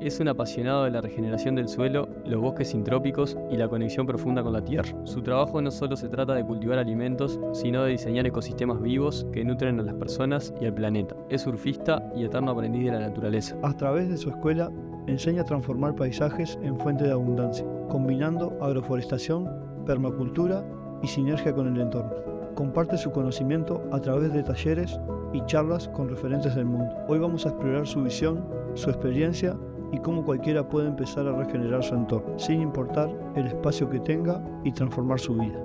Es un apasionado de la regeneración del suelo, los bosques sintrópicos y la conexión profunda con la tierra. Su trabajo no solo se trata de cultivar alimentos, sino de diseñar ecosistemas vivos que nutren a las personas y al planeta. Es surfista y eterno aprendiz de la naturaleza. A través de su escuela, enseña a transformar paisajes en fuente de abundancia, combinando agroforestación, permacultura y sinergia con el entorno. Comparte su conocimiento a través de talleres y charlas con referentes del mundo. Hoy vamos a explorar su visión, su experiencia y cómo cualquiera puede empezar a regenerar su entorno, sin importar el espacio que tenga, y transformar su vida.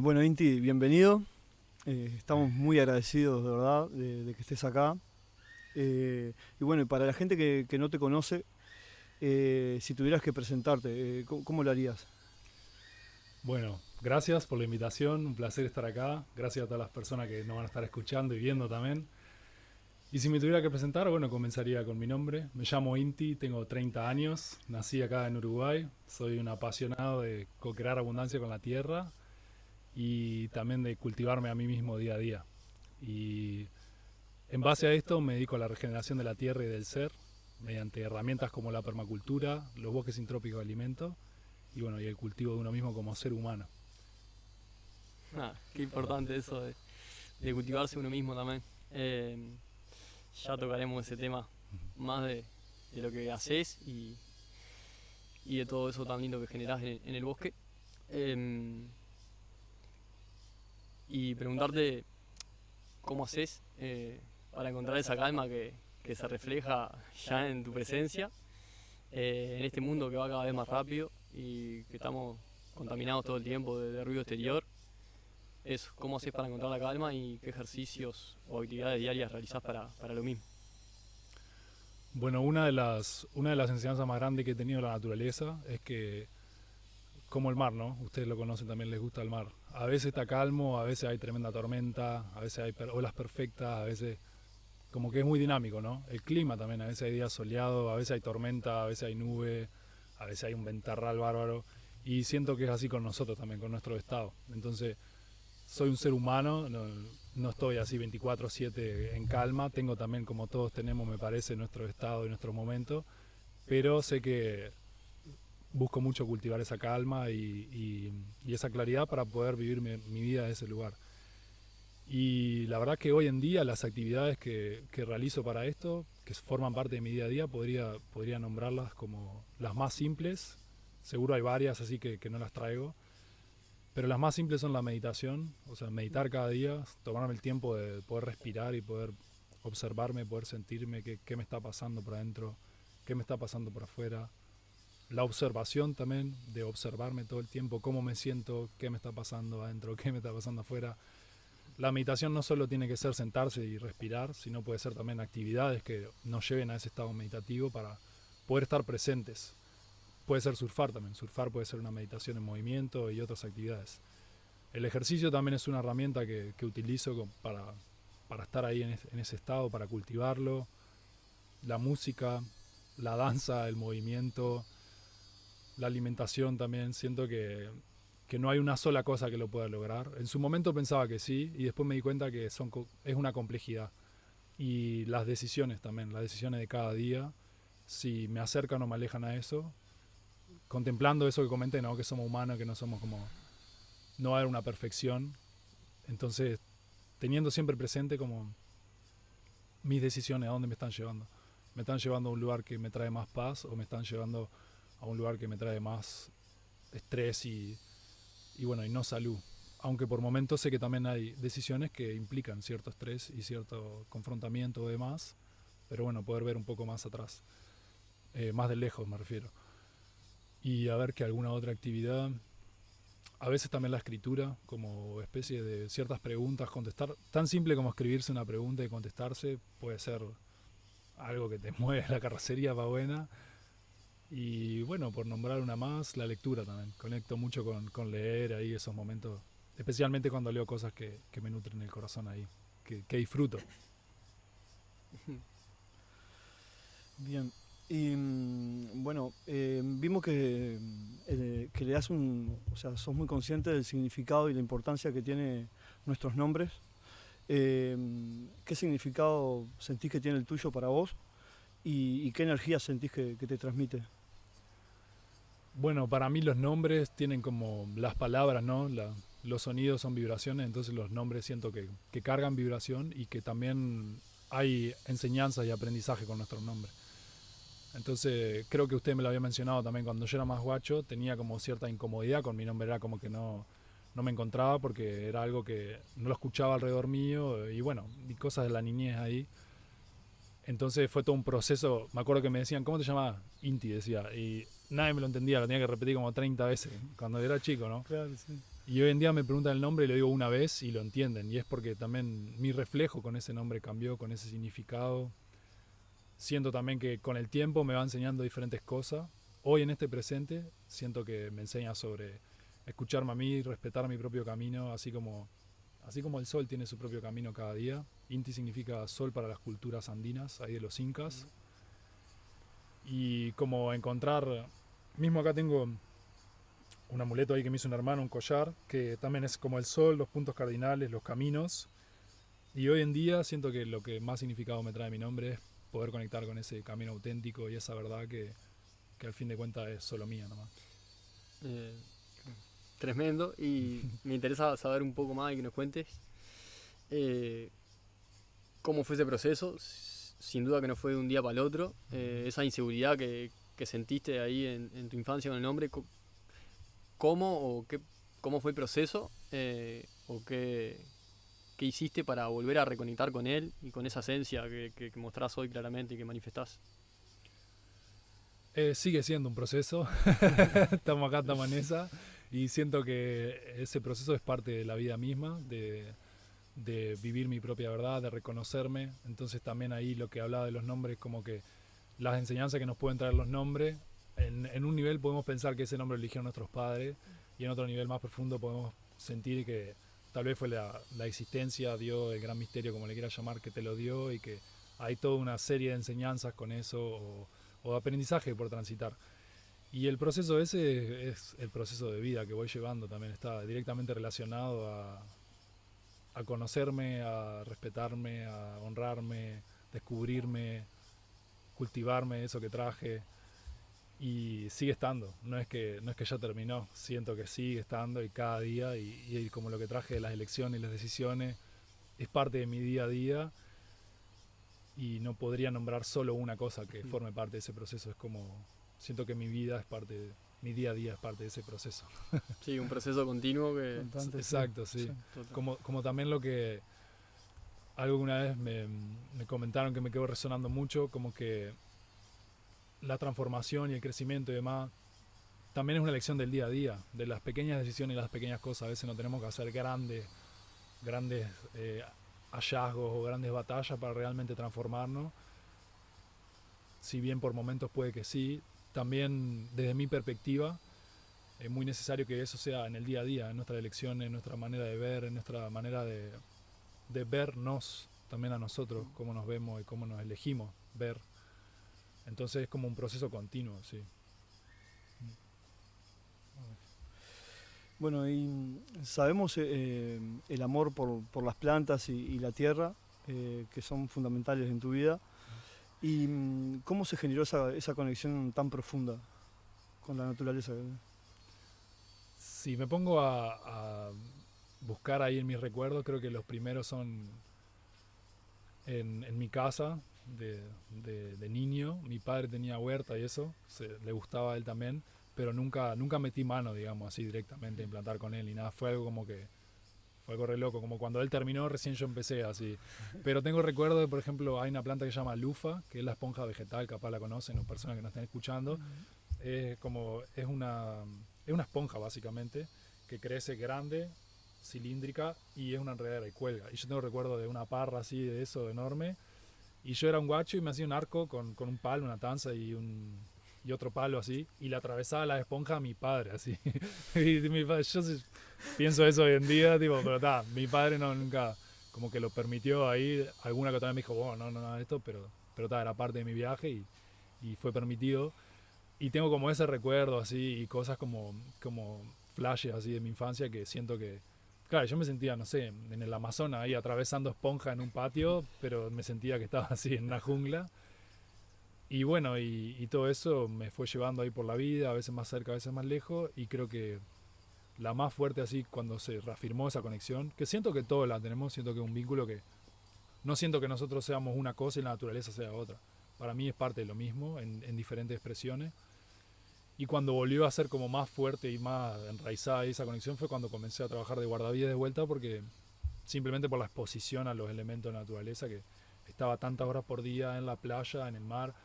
Bueno, Inti, bienvenido. Estamos muy agradecidos, de verdad, de que estés acá. Y bueno, para la gente que no te conoce, si tuvieras que presentarte, ¿cómo lo harías? Bueno, gracias por la invitación, un placer estar acá. Gracias a todas las personas que nos van a estar escuchando y viendo también. Y si me tuviera que presentar, bueno, comenzaría con mi nombre. Me llamo Inti, tengo 30 años, nací acá en Uruguay. Soy un apasionado de co-crear abundancia con la tierra y también de cultivarme a mí mismo día a día. Y en base a esto me dedico a la regeneración de la tierra y del ser mediante herramientas como la permacultura, los bosques sintrópicos de alimentos y bueno, y el cultivo de uno mismo como ser humano. Qué importante eso de cultivarse uno mismo también. Ya tocaremos ese tema más de lo que haces y de todo eso tan lindo que generás en el bosque. Y preguntarte cómo haces para encontrar esa calma que se refleja ya en tu presencia, en este mundo que va cada vez más rápido y que estamos contaminados todo el tiempo de ruido exterior. Eso, cómo haces para encontrar la calma y qué ejercicios o actividades diarias realizás para lo mismo. Bueno, una de las enseñanzas más grandes que he tenido de la naturaleza es que, como el mar, ¿no? Ustedes lo conocen también, les gusta el mar. A veces está calmo, a veces hay tremenda tormenta, a veces hay olas perfectas, a veces como que es muy dinámico, ¿no? El clima también, a veces hay días soleados, a veces hay tormenta, a veces hay nube, a veces hay un ventarral bárbaro. Y siento que es así con nosotros también, con nuestro estado. Entonces, soy un ser humano, no estoy así 24/7 en calma, tengo también, como todos tenemos, me parece, nuestro estado y nuestros momentos, pero sé que busco mucho cultivar esa calma y esa claridad para poder vivir mi vida en ese lugar. Y la verdad que hoy en día las actividades que realizo para esto, que forman parte de mi día a día, podría nombrarlas como las más simples. Seguro hay varias, así que no las traigo. Pero las más simples son la meditación, o sea, meditar cada día, tomarme el tiempo de poder respirar y poder observarme, poder sentirme qué me está pasando por adentro, qué me está pasando por afuera. La observación también, de observarme todo el tiempo, cómo me siento, qué me está pasando adentro, qué me está pasando afuera. La meditación no solo tiene que ser sentarse y respirar, sino puede ser también actividades que nos lleven a ese estado meditativo para poder estar presentes. Puede ser surfar también, surfar puede ser una meditación en movimiento y otras actividades. El ejercicio también es una herramienta que utilizo para estar ahí en ese estado, para cultivarlo. La música, la danza, el movimiento, la alimentación también, siento que no hay una sola cosa que lo pueda lograr. En su momento pensaba que sí y después me di cuenta que es una complejidad. Y las decisiones también, las decisiones de cada día, si me acercan o me alejan a eso, contemplando eso que comenté, ¿no? Que somos humanos, que no somos como... No va a haber una perfección. Entonces, teniendo siempre presente como mis decisiones, a dónde me están llevando. Me están llevando a un lugar que me trae más paz o me están llevando a un lugar que me trae más estrés y bueno, y no salud. Aunque por momentos sé que también hay decisiones que implican cierto estrés y cierto confrontamiento o demás, pero bueno, poder ver un poco más atrás, más de lejos me refiero. Y a ver que alguna otra actividad, a veces también la escritura, como especie de ciertas preguntas, contestar, tan simple como escribirse una pregunta y contestarse, puede ser algo que te mueve la carrocería para buena, Y bueno, por nombrar una más, la lectura también. Conecto mucho con leer ahí esos momentos, especialmente cuando leo cosas que me nutren el corazón ahí, que disfruto. Bien. Y bueno, vimos que le das o sea, sos muy consciente del significado y la importancia que tiene nuestros nombres. ¿Qué significado sentís que tiene el tuyo para vos? ¿Y qué energía sentís que te transmite? Bueno, para mí los nombres tienen como las palabras, ¿no? Los sonidos son vibraciones, entonces los nombres siento que cargan vibración y que también hay enseñanza y aprendizaje con nuestros nombres. Entonces creo que usted me lo había mencionado también, cuando yo era más guacho tenía como cierta incomodidad con mi nombre, era como que no me encontraba porque era algo que no lo escuchaba alrededor mío y bueno, y cosas de la niñez ahí. Entonces fue todo un proceso. Me acuerdo que me decían, ¿cómo te llamabas? Inti, decía. Y nadie me lo entendía, lo tenía que repetir como 30 veces cuando era chico, ¿no? Claro, sí. Y hoy en día me preguntan el nombre y lo digo una vez y lo entienden. Y es porque también mi reflejo con ese nombre cambió, con ese significado. Siento también que con el tiempo me va enseñando diferentes cosas. Hoy en este presente siento que me enseña sobre escucharme a mí, respetar mi propio camino, así como el sol tiene su propio camino cada día. Inti significa sol para las culturas andinas, ahí de los incas. Y como encontrar, mismo acá tengo un amuleto ahí que me hizo un hermano, un collar, que también es como el sol, los puntos cardinales, los caminos. Y hoy en día siento que lo que más significado me trae mi nombre es poder conectar con ese camino auténtico y esa verdad que al fin de cuentas es solo mía nomás. Tremendo, y me interesa saber un poco más y que nos cuentes cómo fue ese proceso. Sin duda que no fue de un día para el otro. Esa inseguridad que sentiste ahí en tu infancia con el nombre, ¿cómo fue el proceso? ¿O qué hiciste para volver a reconectar con él y con esa esencia que mostrás hoy claramente y que manifestás? Sigue siendo un proceso. Estamos acá, estamos en esa. Y siento que ese proceso es parte de la vida misma, de vivir mi propia verdad, de reconocerme. Entonces también ahí lo que hablaba de los nombres, como que las enseñanzas que nos pueden traer los nombres, en un nivel podemos pensar que ese nombre lo eligieron nuestros padres y en otro nivel más profundo podemos sentir que tal vez fue la existencia, Dios, el gran misterio, como le quieras llamar, que te lo dio y que hay toda una serie de enseñanzas con eso o de aprendizaje por transitar. Y el proceso ese es el proceso de vida que voy llevando también, está directamente relacionado a conocerme, a respetarme, a honrarme, descubrirme, cultivarme eso que traje. Y sigue estando, no es que ya terminó, siento que sigue estando y cada día y como lo que traje de las elecciones y las decisiones es parte de mi día a día y no podría nombrar solo una cosa que forme parte de ese proceso, es como siento que mi vida es parte, mi día a día es parte de ese proceso. Sí, un proceso continuo que... Exacto, sí. Como también algo que una vez me comentaron que me quedó resonando mucho, como que la transformación y el crecimiento y demás también es una lección del día a día, de las pequeñas decisiones y las pequeñas cosas. A veces no tenemos que hacer grandes hallazgos o grandes batallas para realmente transformarnos. Si bien por momentos puede que sí, también desde mi perspectiva es muy necesario que eso sea en el día a día, en nuestras elecciones, en nuestra manera de ver, en nuestra manera de vernos también a nosotros, cómo nos vemos y cómo nos elegimos ver. Entonces es como un proceso continuo, sí. Bueno, y sabemos el amor por las plantas y la tierra, que son fundamentales en tu vida. ¿Y cómo se generó esa conexión tan profunda con la naturaleza? Si me pongo a buscar ahí en mis recuerdos, creo que los primeros son en mi casa de niño. Mi padre tenía huerta y eso, le gustaba a él también, pero nunca metí mano, digamos, así directamente a implantar con él y nada. Fue algo como que fue algo re loco, como cuando él terminó recién yo empecé así. Pero tengo recuerdo de, por ejemplo, hay una planta que se llama lufa, que es la esponja vegetal, capaz la conocen o personas que nos estén escuchando. Es una esponja básicamente que crece grande, cilíndrica y es una enredadera y cuelga. Y yo tengo recuerdo de una parra así de eso enorme y yo era un guacho y me hacía un arco con un palo, una tanza y y otro palo así, y le atravesaba la esponja a mi padre, así. Y yo pienso eso hoy en día, tipo, pero mi padre nunca, como que lo permitió ahí. Alguna que otra vez me dijo, bueno, no, esto, pero era parte de mi viaje y fue permitido. Y tengo como ese recuerdo así y cosas como flashes así de mi infancia que siento que, claro, yo me sentía, no sé, en el Amazonas ahí atravesando esponja en un patio, pero me sentía que estaba así en una jungla. Y bueno, y todo eso me fue llevando ahí por la vida, a veces más cerca, a veces más lejos, y creo que la más fuerte así cuando se reafirmó esa conexión, que siento que todos la tenemos, siento que es un vínculo que no siento que nosotros seamos una cosa y la naturaleza sea otra. Para mí es parte de lo mismo en diferentes expresiones. Y cuando volvió a ser como más fuerte y más enraizada esa conexión fue cuando comencé a trabajar de guardavidas de vuelta, porque simplemente por la exposición a los elementos de la naturaleza, que estaba tantas horas por día en la playa, en el mar,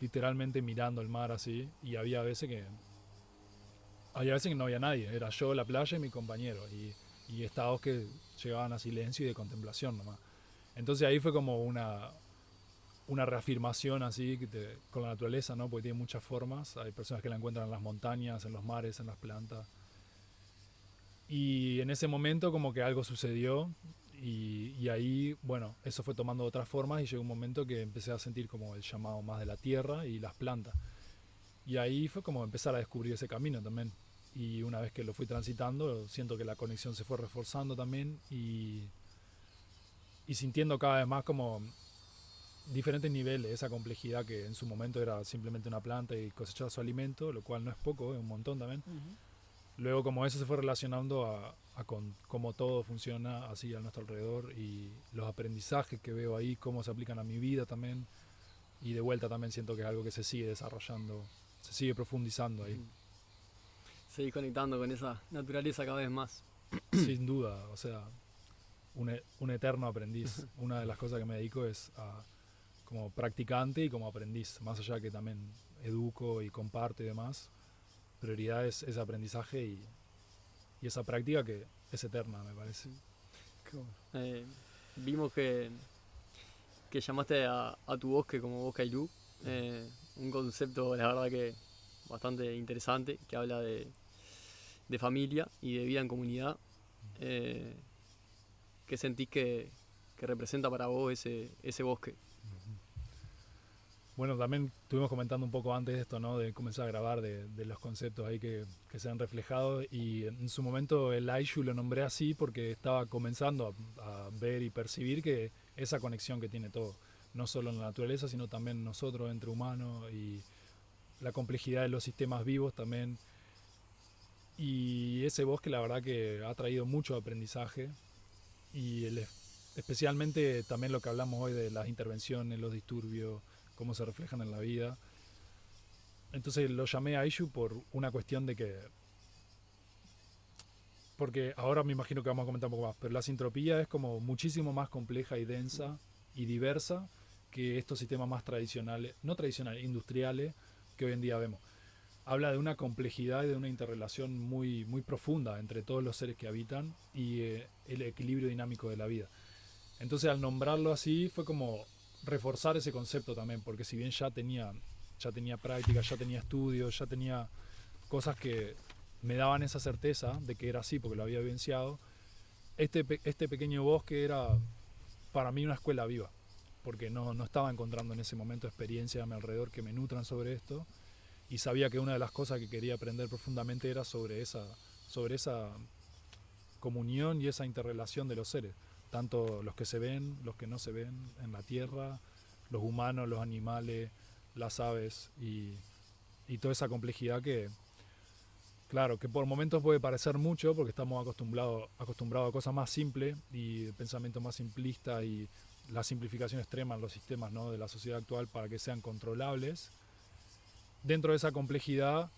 literalmente mirando el mar así, y había veces que no había nadie, era yo, la playa y mi compañero, y estados que llegaban a silencio y de contemplación nomás. Entonces ahí fue como una reafirmación así con la naturaleza, ¿no? Porque tiene muchas formas. Hay personas que la encuentran en las montañas, en los mares, en las plantas. Y en ese momento como que algo sucedió y ahí, bueno, eso fue tomando otras formas y llegó un momento que empecé a sentir como el llamado más de la tierra y las plantas. Y ahí fue como empezar a descubrir ese camino también. Y una vez que lo fui transitando, siento que la conexión se fue reforzando también y sintiendo cada vez más como diferentes niveles, esa complejidad que en su momento era simplemente una planta y cosechar su alimento, lo cual no es poco, es un montón también. Luego como eso se fue relacionando a con cómo todo funciona así a nuestro alrededor y los aprendizajes que veo ahí, cómo se aplican a mi vida también. Y de vuelta también siento que es algo que se sigue desarrollando, se sigue profundizando ahí. Seguir conectando con esa naturaleza cada vez más. Sin duda, o sea, un eterno aprendiz. Una de las cosas que me dedico es como practicante y como aprendiz, más allá que también educo y comparto y demás. Prioridad es ese aprendizaje y esa práctica que es eterna, me parece. Vimos que llamaste a tu bosque como Bosque Ailú, un concepto la verdad que bastante interesante, que habla de familia y de vida en comunidad. ¿Qué sentís que representa para vos ese bosque? Bueno, también estuvimos comentando un poco antes de esto, ¿no? De comenzar a grabar, de los conceptos ahí que se han reflejado, y en su momento el Aishu lo nombré así porque estaba comenzando a ver y percibir que esa conexión que tiene todo, no solo en la naturaleza, sino también nosotros entre humanos y la complejidad de los sistemas vivos también. Y ese bosque la verdad que ha traído mucho aprendizaje y especialmente también lo que hablamos hoy de las intervenciones, los disturbios, cómo se reflejan en la vida. Entonces lo llamé a Aishu por una cuestión de que, porque ahora me imagino que vamos a comentar un poco más, pero la sintropía es como muchísimo más compleja y densa y diversa que estos sistemas más tradicionales, no tradicionales, industriales, que hoy en día vemos. Habla de una complejidad y de una interrelación muy, muy profunda entre todos los seres que habitan y el equilibrio dinámico de la vida. Entonces al nombrarlo así fue como reforzar ese concepto también, porque si bien ya tenía práctica, ya tenía estudios, ya tenía cosas que me daban esa certeza de que era así porque lo había vivenciado, este pequeño bosque era para mí una escuela viva, porque no estaba encontrando en ese momento experiencias a mi alrededor que me nutran sobre esto, y sabía que una de las cosas que quería aprender profundamente era sobre esa comunión y esa interrelación de los seres, tanto los que se ven, los que no se ven en la tierra, los humanos, los animales, las aves y toda esa complejidad que, claro, que por momentos puede parecer mucho porque estamos acostumbrados a cosas más simples y pensamiento más simplista y la simplificación extrema en los sistemas, ¿no?, de la sociedad actual para que sean controlables. Dentro de esa complejidad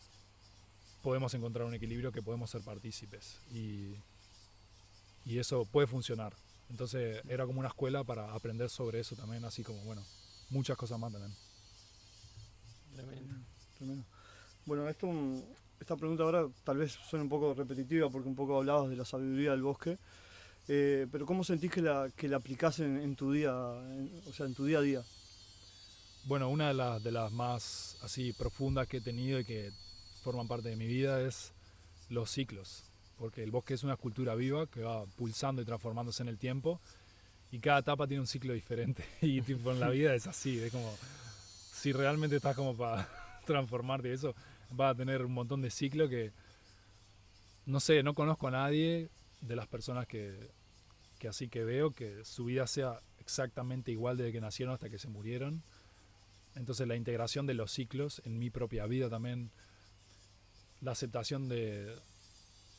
podemos encontrar un equilibrio que podemos ser partícipes y eso puede funcionar. Entonces era como una escuela para aprender sobre eso también, así como, bueno, muchas cosas más también. Tremendo. Bueno, esta pregunta ahora tal vez suene un poco repetitiva porque un poco hablabas de la sabiduría del bosque, pero ¿cómo sentís que la aplicás en tu día, o sea, en tu día a día? Bueno, una de las más así profundas que he tenido y que forman parte de mi vida es los ciclos. Porque el bosque es una escultura viva que va pulsando y transformándose en el tiempo. Y cada etapa tiene un ciclo diferente. Y tipo, en la vida es así. Es como, si realmente estás como para transformarte y eso, vas a tener un montón de ciclos que, no sé, no conozco a nadie de las personas que así que veo que su vida sea exactamente igual desde que nacieron hasta que se murieron. Entonces la integración de los ciclos en mi propia vida también, la aceptación de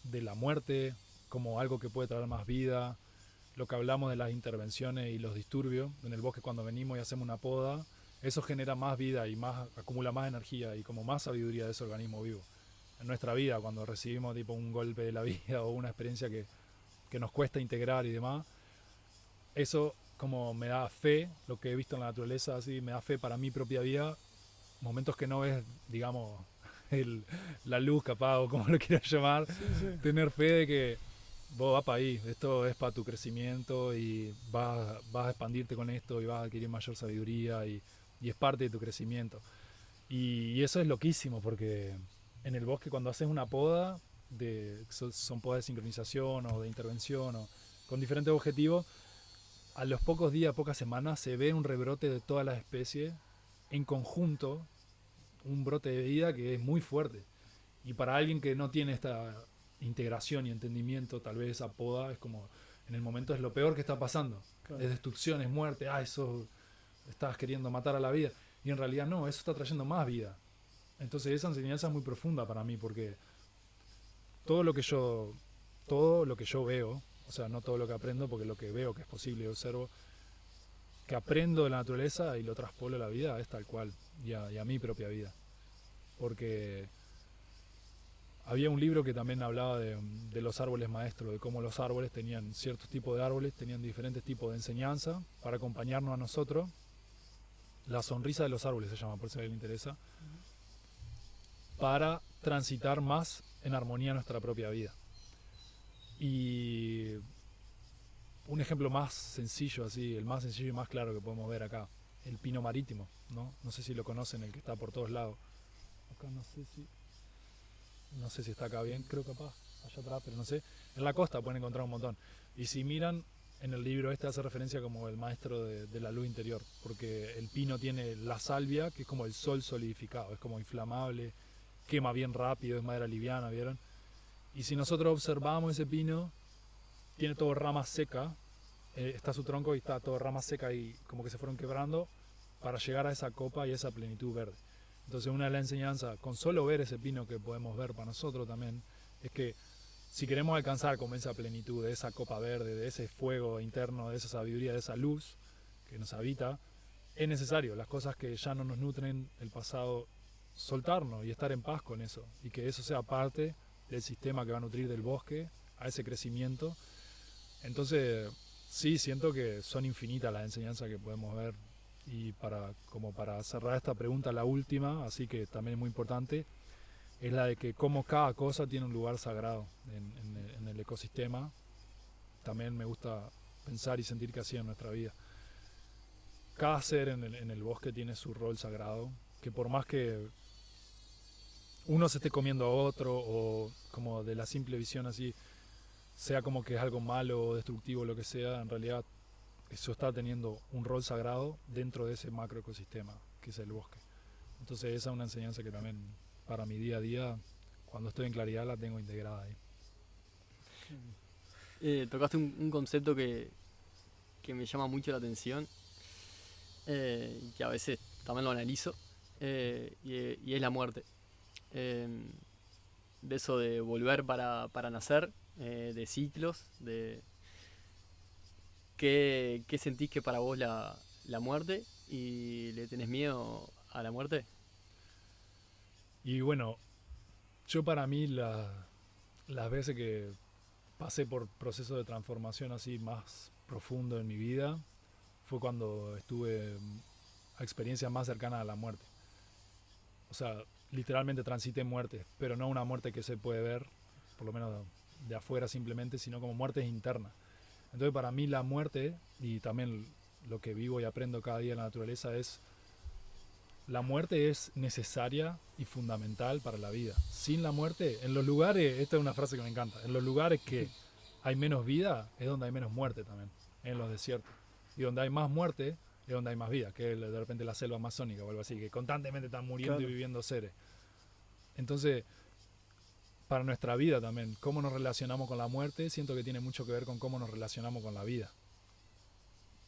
la muerte como algo que puede traer más vida, lo que hablamos de las intervenciones y los disturbios en el bosque cuando venimos y hacemos una poda, eso genera más vida y más, acumula más energía y como más sabiduría de ese organismo vivo. En nuestra vida, cuando recibimos tipo un golpe de la vida o una experiencia que nos cuesta integrar y demás, eso como me da fe, lo que he visto en la naturaleza, así me da fe para mi propia vida, momentos que no ves, digamos, la luz capaz o como lo quieras llamar, tener fe de que vos vas para ahí, esto es para tu crecimiento y vas a expandirte con esto y vas a adquirir mayor sabiduría y es parte de tu crecimiento. Y eso es loquísimo porque en el bosque cuando haces una poda, son podas de sincronización o de intervención o con diferentes objetivos, a los pocos días, pocas semanas, se ve un rebrote de todas las especies en conjunto, un brote de vida que es muy fuerte. Y para alguien que no tiene esta integración y entendimiento, tal vez esa poda es como, en el momento es lo peor que está pasando. Claro. Es destrucción, es muerte, eso estás queriendo matar a la vida. Y en realidad no, eso está trayendo más vida. Entonces esa enseñanza es muy profunda para mí porque todo lo que yo veo, o sea, no todo lo que aprendo, porque lo que veo que es posible y observo, que aprendo de la naturaleza y lo traspolo a la vida, es tal cual, y a mi propia vida. Porque había un libro que también hablaba de los árboles maestros, de cómo los árboles tenían ciertos tipos de árboles, tenían diferentes tipos de enseñanza para acompañarnos a nosotros. La sonrisa de los árboles se llama, por si a alguien le interesa, para transitar más en armonía nuestra propia vida. Y un ejemplo más sencillo, así, el más sencillo y más claro que podemos ver acá, el pino marítimo, ¿no? No sé si lo conocen, el que está por todos lados. Acá no sé si está acá bien, creo capaz, allá atrás, pero no sé. En la costa pueden encontrar un montón. Y si miran, en el libro hace referencia como el maestro de la luz interior, porque el pino tiene la salvia, que es como el sol solidificado, es como inflamable, quema bien rápido, es madera liviana, ¿vieron? Y si nosotros observamos ese pino, tiene todo rama seca, está su tronco y está todo rama seca y como que se fueron quebrando para llegar a esa copa y esa plenitud verde. Entonces una de las enseñanzas, con solo ver ese pino que podemos ver para nosotros también, es que si queremos alcanzar como esa plenitud de esa copa verde, de ese fuego interno, de esa sabiduría, de esa luz que nos habita, es necesario las cosas que ya no nos nutren, el pasado, soltarnos y estar en paz con eso. Y que eso sea parte del sistema que va a nutrir del bosque a ese crecimiento. Entonces, sí, siento que son infinitas las enseñanzas que podemos ver. Y como para cerrar esta pregunta, la última, así que también es muy importante, es la de que como cada cosa tiene un lugar sagrado en el ecosistema. También me gusta pensar y sentir que así en nuestra vida. Cada ser en el bosque tiene su rol sagrado, que por más que uno se esté comiendo a otro o como de la simple visión así, sea como que es algo malo o destructivo, lo que sea, en realidad eso está teniendo un rol sagrado dentro de ese macroecosistema que es el bosque. Entonces esa es una enseñanza que también para mi día a día, cuando estoy en claridad, la tengo integrada ahí. Tocaste un concepto que me llama mucho la atención, que a veces también lo analizo, y es la muerte. De eso de volver para nacer, de ciclos, de ¿qué sentís que para vos la muerte y le tenés miedo a la muerte? Y bueno, yo para mí las veces que pasé por procesos de transformación así más profundo en mi vida fue cuando estuve a experiencias más cercanas a la muerte. O sea, literalmente transité muerte, pero no una muerte que se puede ver, por lo menos de afuera simplemente, sino como muertes internas. Entonces para mí la muerte, y también lo que vivo y aprendo cada día en la naturaleza, es la muerte es necesaria y fundamental para la vida. Sin la muerte, en los lugares, esta es una frase que me encanta, en los lugares que hay menos vida es donde hay menos muerte también, en los desiertos. Y donde hay más muerte es donde hay más vida, que es de repente la selva amazónica o algo así, que constantemente están muriendo y viviendo seres. Entonces, para nuestra vida también, cómo nos relacionamos con la muerte, siento que tiene mucho que ver con cómo nos relacionamos con la vida.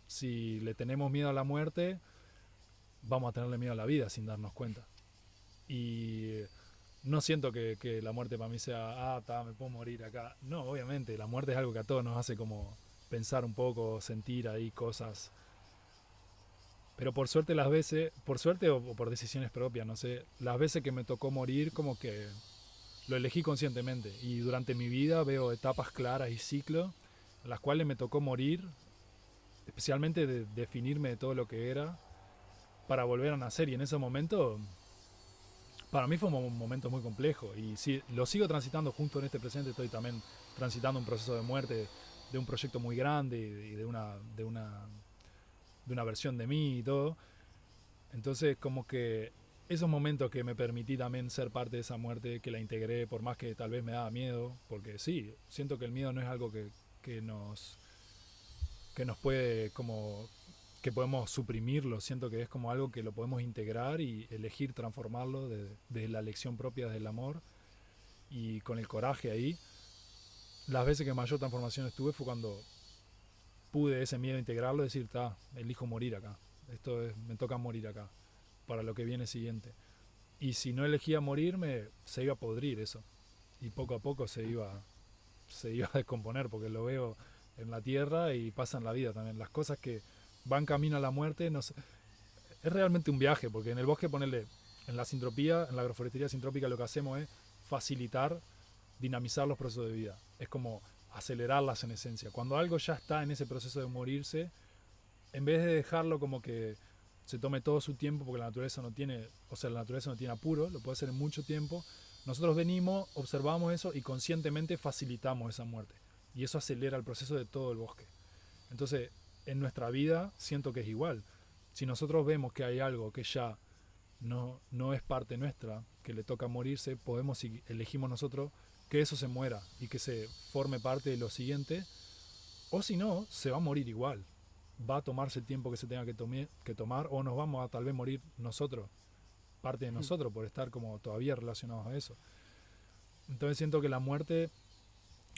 Si le tenemos miedo a la muerte, vamos a tenerle miedo a la vida sin darnos cuenta. Y no siento que la muerte para mí sea, me puedo morir acá. No, obviamente, la muerte es algo que a todos nos hace como pensar un poco, sentir ahí cosas. Pero por suerte las veces, por suerte o por decisiones propias, no sé, las veces que me tocó morir como que lo elegí conscientemente. Y durante mi vida veo etapas claras y ciclos en las cuales me tocó morir, especialmente de definirme de todo lo que era, para volver a nacer. Y en ese momento, para mí fue un momento muy complejo. Y sí, lo sigo transitando justo en este presente. Estoy también transitando un proceso de muerte de un proyecto muy grande y de una versión de mí y todo. Entonces, como que esos momentos que me permití también ser parte de esa muerte, que la integré, por más que tal vez me daba miedo, porque sí, siento que el miedo no es algo que nos puede como que podemos suprimirlo, siento que es como algo que lo podemos integrar y elegir transformarlo desde la elección propia del amor y con el coraje ahí. Las veces que mayor transformación estuve fue cuando pude ese miedo integrarlo y decir, elijo morir acá, me toca morir acá, para lo que viene siguiente. Y si no elegía morirme, se iba a podrir eso. Y poco a poco se iba a descomponer, porque lo veo en la tierra y pasa en la vida también. Las cosas que van camino a la muerte, no sé, es realmente un viaje, porque en el bosque, en la sintropía, en la agroforestería sintrópica, lo que hacemos es facilitar, dinamizar los procesos de vida. Es como acelerarlas en esencia. Cuando algo ya está en ese proceso de morirse, en vez de dejarlo como que se tome todo su tiempo, porque la naturaleza no tiene apuro, lo puede hacer en mucho tiempo, nosotros venimos, observamos eso y conscientemente facilitamos esa muerte. Y eso acelera el proceso de todo el bosque. Entonces, en nuestra vida siento que es igual. Si nosotros vemos que hay algo que ya no es parte nuestra, que le toca morirse, elegimos nosotros que eso se muera y que se forme parte de lo siguiente, o si no, se va a morir igual. Va a tomarse el tiempo que se tenga que tomar, o nos vamos a tal vez morir nosotros, parte de nosotros, por estar como todavía relacionados a eso. Entonces siento que la muerte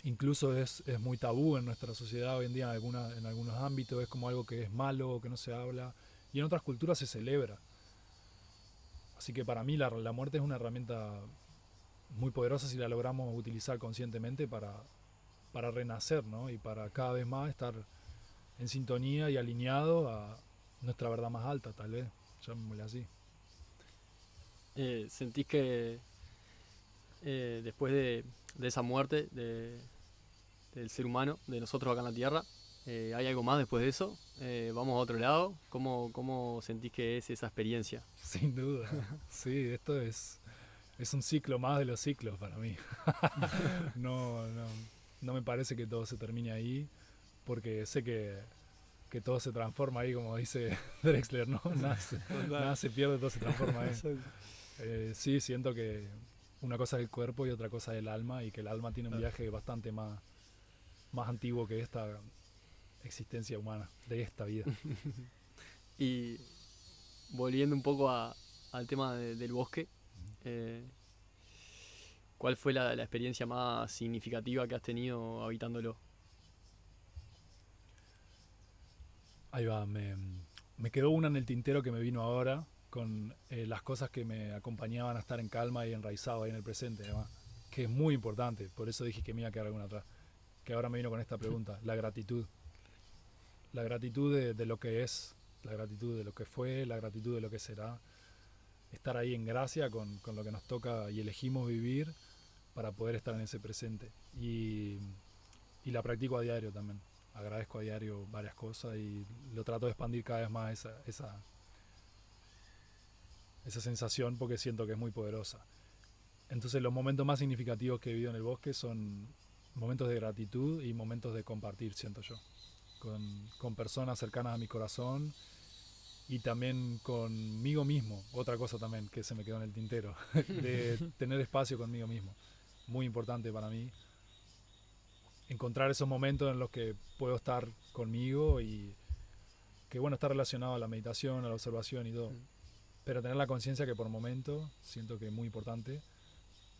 incluso es muy tabú en nuestra sociedad hoy en día, en algunos ámbitos, es como algo que es malo, que no se habla, y en otras culturas se celebra. Así que para mí la muerte es una herramienta muy poderosa si la logramos utilizar conscientemente para renacer, ¿no? Y para cada vez más estar en sintonía y alineado a nuestra verdad más alta, tal vez, llamémosle así. ¿Sentís que después de esa muerte del ser humano, de nosotros acá en la Tierra, hay algo más después de eso? ¿Vamos a otro lado? ¿Cómo sentís que es esa experiencia? Sin duda, sí, esto es un ciclo más de los ciclos para mí. No me parece que todo se termine ahí, porque sé que todo se transforma ahí, como dice Drexler, ¿no? Nada se pierde, todo se transforma ahí. Sí, siento que una cosa es el cuerpo y otra cosa es el alma, y que el alma tiene un viaje bastante más antiguo que esta existencia humana, de esta vida. Y volviendo un poco al tema del bosque, ¿cuál fue la experiencia más significativa que has tenido habitándolo? Ahí va, me quedó una en el tintero que me vino ahora, con las cosas que me acompañaban a estar en calma y enraizado ahí en el presente, además, que es muy importante, por eso dije que me iba a quedar alguna atrás, que ahora me vino con esta pregunta, la gratitud. La gratitud de lo que es, la gratitud de lo que fue, la gratitud de lo que será. Estar ahí en gracia con lo que nos toca y elegimos vivir para poder estar en ese presente. Y la practico a diario también. Agradezco a diario varias cosas y lo trato de expandir cada vez más esa sensación, porque siento que es muy poderosa. Entonces los momentos más significativos que he vivido en el bosque son momentos de gratitud y momentos de compartir, siento yo, con personas cercanas a mi corazón y también conmigo mismo, otra cosa también que se me quedó en el tintero, de tener espacio conmigo mismo, muy importante para mí, encontrar esos momentos en los que puedo estar conmigo y que bueno, está relacionado a la meditación, a la observación y todo, pero tener la conciencia que por momentos, siento que es muy importante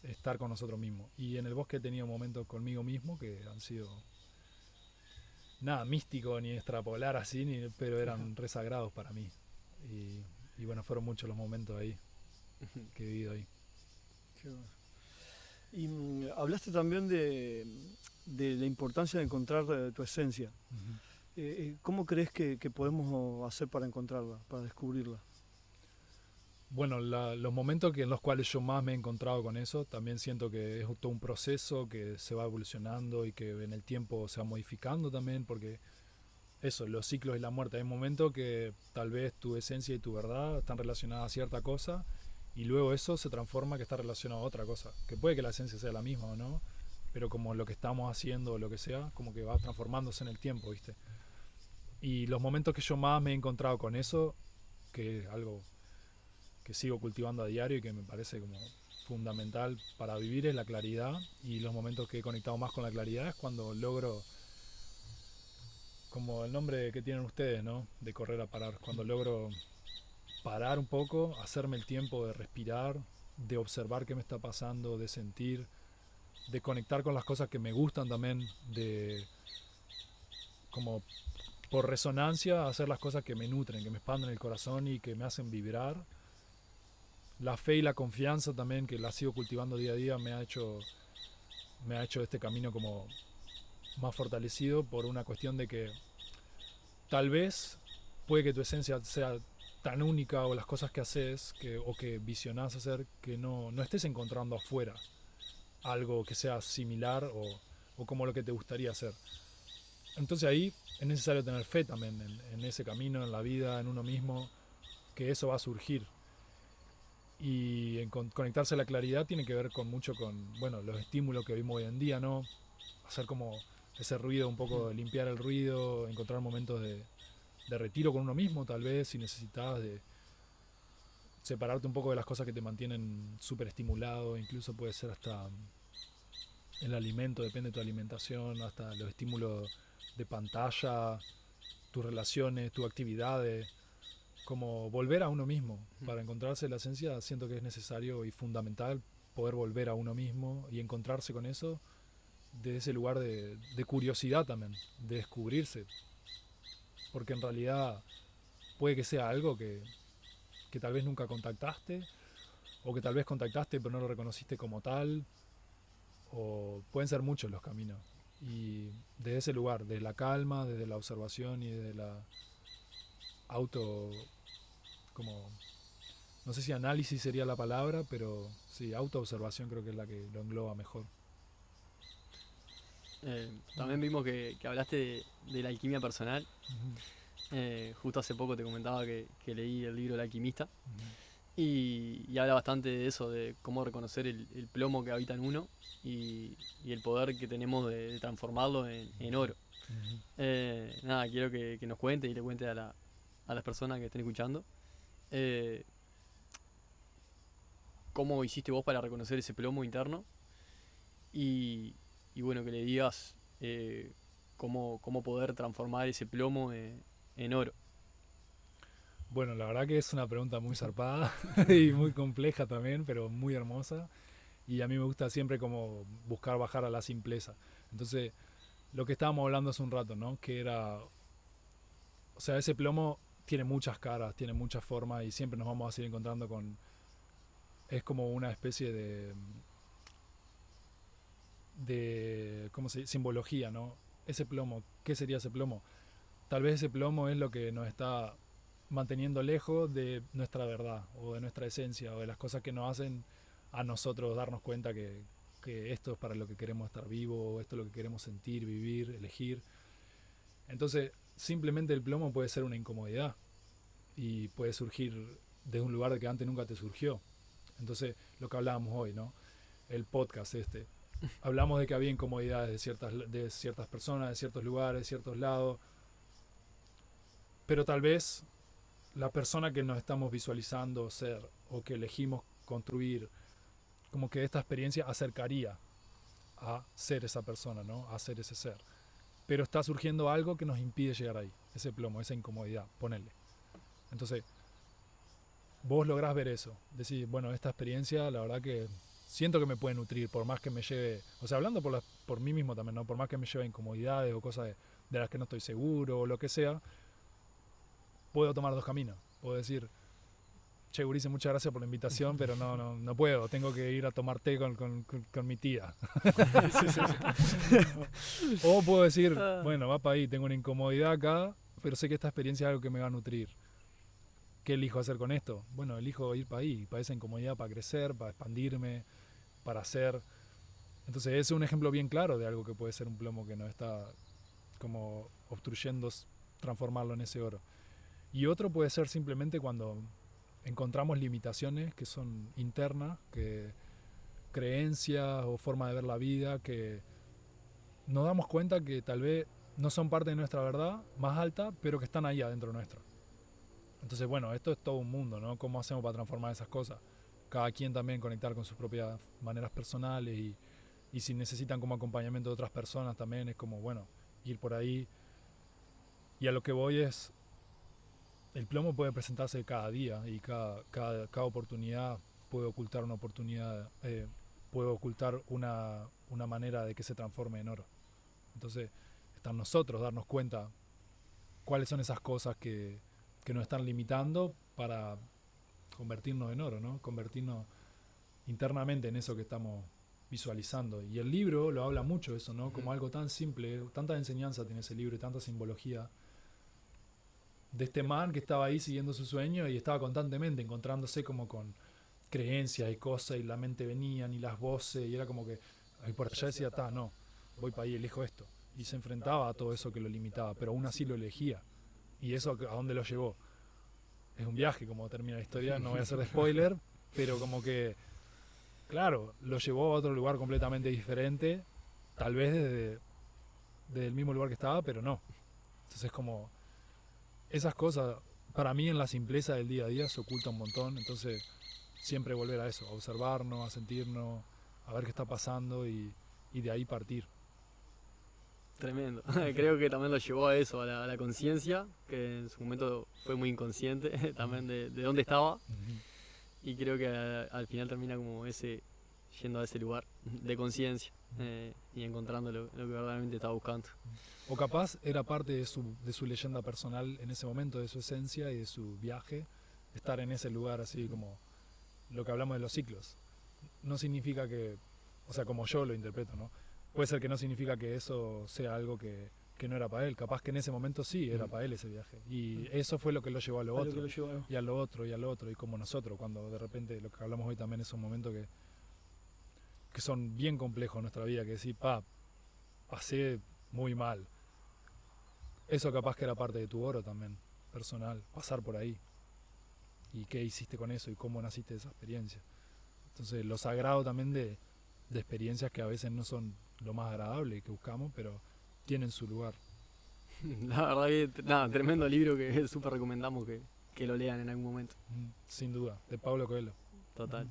estar con nosotros mismos, y en el bosque he tenido momentos conmigo mismo que han sido nada místico ni extrapolar así, pero eran resagrados para mí. Y bueno, fueron muchos los momentos ahí que he vivido ahí. Qué bueno. Y hablaste también de la importancia de encontrar tu esencia. ¿Cómo crees que podemos hacer para encontrarla, para descubrirla? Bueno, los momentos en los cuales yo más me he encontrado con eso, también siento que es todo un proceso que se va evolucionando y que en el tiempo se va modificando también, porque eso, los ciclos y la muerte, hay momentos que tal vez tu esencia y tu verdad están relacionadas a cierta cosa y luego eso se transforma que está relacionado a otra cosa, que puede que la esencia sea la misma o no, pero como lo que estamos haciendo o lo que sea, como que va transformándose en el tiempo, ¿viste? Y los momentos que yo más me he encontrado con eso, que es algo que sigo cultivando a diario y que me parece como fundamental para vivir, es la claridad, y los momentos que he conectado más con la claridad es cuando logro, como el nombre que tienen ustedes, ¿no? De correr a parar, cuando logro parar un poco, hacerme el tiempo de respirar, de observar qué me está pasando, de sentir, de conectar con las cosas que me gustan también, de como por resonancia hacer las cosas que me nutren, que me expanden el corazón y que me hacen vibrar. La fe y la confianza también, que la sigo cultivando día a día, me ha hecho este camino como más fortalecido, por una cuestión de que tal vez puede que tu esencia sea tan única, o las cosas que haces o que visionás hacer, que no estés encontrando afuera algo que sea similar o como lo que te gustaría hacer. Entonces ahí es necesario tener fe también en ese camino, en la vida, en uno mismo, que eso va a surgir. Y conectarse a la claridad tiene que ver mucho con, bueno, los estímulos que vimos hoy en día, ¿no? Hacer como ese ruido, un poco limpiar el ruido, encontrar momentos de retiro con uno mismo, tal vez, si necesitas, de separarte un poco de las cosas que te mantienen súper estimulado, incluso puede ser hasta el alimento, depende de tu alimentación, hasta los estímulos de pantalla, tus relaciones, tus actividades, como volver a uno mismo. Para encontrarse la esencia, siento que es necesario y fundamental poder volver a uno mismo y encontrarse con eso desde ese lugar de curiosidad también, de descubrirse, porque en realidad puede que sea algo que tal vez nunca contactaste, o que tal vez contactaste pero no lo reconociste como tal, o pueden ser muchos los caminos. Y desde ese lugar, desde la calma, desde la observación y desde la auto, como, no sé si análisis sería la palabra, pero sí, autoobservación creo que es la que lo engloba mejor. También vimos que hablaste de la alquimia personal. Justo hace poco te comentaba que leí el libro El Alquimista. Y habla bastante de eso, de cómo reconocer el plomo que habita en uno y el poder que tenemos de transformarlo en oro. Nada, quiero que nos cuente y le cuente a las personas que estén escuchando cómo hiciste vos para reconocer ese plomo interno y bueno, que le digas cómo poder transformar ese plomo en oro. Bueno, la verdad que es una pregunta muy zarpada y muy compleja también, pero muy hermosa. Y a mí me gusta siempre como buscar bajar a la simpleza. Entonces, lo que estábamos hablando hace un rato, ¿no? Que era, o sea, ese plomo tiene muchas caras, tiene muchas formas y siempre nos vamos a ir encontrando con... Es como una especie de ¿cómo se dice? Simbología, ¿no? Ese plomo, ¿qué sería ese plomo? Tal vez ese plomo es lo que nos está manteniendo lejos de nuestra verdad o de nuestra esencia o de las cosas que nos hacen a nosotros darnos cuenta que esto es para lo que queremos estar vivos, o esto es lo que queremos sentir, vivir, elegir. Entonces, simplemente el plomo puede ser una incomodidad y puede surgir de un lugar de que antes nunca te surgió. Entonces, lo que hablábamos hoy, ¿no? El podcast hablamos de que había incomodidades de ciertas personas, de ciertos lugares, de ciertos lados, pero tal vez la persona que nos estamos visualizando ser o que elegimos construir, como que esta experiencia acercaría a ser esa persona, ¿no? A ser ese ser. Pero está surgiendo algo que nos impide llegar ahí, ese plomo, esa incomodidad, ponele. Entonces, vos lográs ver eso, decir, bueno, esta experiencia, la verdad que siento que me puede nutrir, por más que me lleve, o sea, hablando por mí mismo también, ¿no? Por más que me lleve incomodidades o cosas de las que no estoy seguro o lo que sea, puedo tomar dos caminos. Puedo decir, che, Ulises, muchas gracias por la invitación, pero no puedo, tengo que ir a tomar té con mi tía. O puedo decir, bueno, va para ahí, tengo una incomodidad acá, pero sé que esta experiencia es algo que me va a nutrir. ¿Qué elijo hacer con esto? Bueno, elijo ir para ahí, para esa incomodidad, para crecer, para expandirme, para hacer. Entonces ese es un ejemplo bien claro de algo que puede ser un plomo que nos está como obstruyendo transformarlo en ese oro. Y otro puede ser simplemente cuando encontramos limitaciones que son internas, que creencias o forma de ver la vida, que nos damos cuenta que tal vez no son parte de nuestra verdad más alta, pero que están ahí adentro nuestro. Entonces, bueno, esto es todo un mundo, ¿no? ¿Cómo hacemos para transformar esas cosas? Cada quien también conectar con sus propias maneras personales y si necesitan como acompañamiento de otras personas también es como, bueno, ir por ahí. Y a lo que voy es, el plomo puede presentarse cada día y cada oportunidad puede ocultar una oportunidad, puede ocultar una manera de que se transforme en oro. Entonces, está en nosotros darnos cuenta cuáles son esas cosas que nos están limitando para convertirnos en oro, ¿no? Convertirnos internamente en eso que estamos visualizando. Y el libro lo habla mucho eso, ¿no? Como algo tan simple, tanta enseñanza tiene ese libro y tanta simbología de este man que estaba ahí siguiendo su sueño y estaba constantemente encontrándose como con creencias y cosas y la mente venían y las voces y era como que y por allá decía, no, voy para ahí, elijo esto. Y se enfrentaba a todo eso que lo limitaba, pero aún así lo elegía. ¿Y eso a dónde lo llevó? Es un viaje, como termina la historia, no voy a hacer spoiler, pero como que, claro, lo llevó a otro lugar completamente diferente, tal vez desde el mismo lugar que estaba, pero no. Entonces como, esas cosas, para mí en la simpleza del día a día se oculta un montón, entonces siempre volver a eso, a observarnos, a sentirnos, a ver qué está pasando y de ahí partir. Tremendo. Creo que también lo llevó a eso, a la conciencia, que en su momento fue muy inconsciente también de dónde estaba. Y creo que al final termina como yendo a ese lugar de conciencia y encontrando lo que verdaderamente estaba buscando. O capaz era parte de su leyenda personal en ese momento, de su esencia y de su viaje, estar en ese lugar así como lo que hablamos de los ciclos. No significa que, o sea, como yo lo interpreto, ¿no? Puede ser que no significa que eso sea algo que no era para él. Capaz que en ese momento sí era para él ese viaje. Y eso fue lo que lo llevó a lo otro. Y a lo otro, y a lo otro. Y como nosotros, cuando de repente lo que hablamos hoy también es un momento que son bien complejos en nuestra vida. Que decir, pasé muy mal. Eso capaz que era parte de tu oro también, personal. Pasar por ahí. Y qué hiciste con eso y cómo naciste de esa experiencia. Entonces, lo sagrado también de experiencias que a veces no son lo más agradable que buscamos, pero tienen su lugar. La verdad que, tremendo libro que súper recomendamos que lo lean en algún momento. Sin duda, de Paulo Coelho. Total.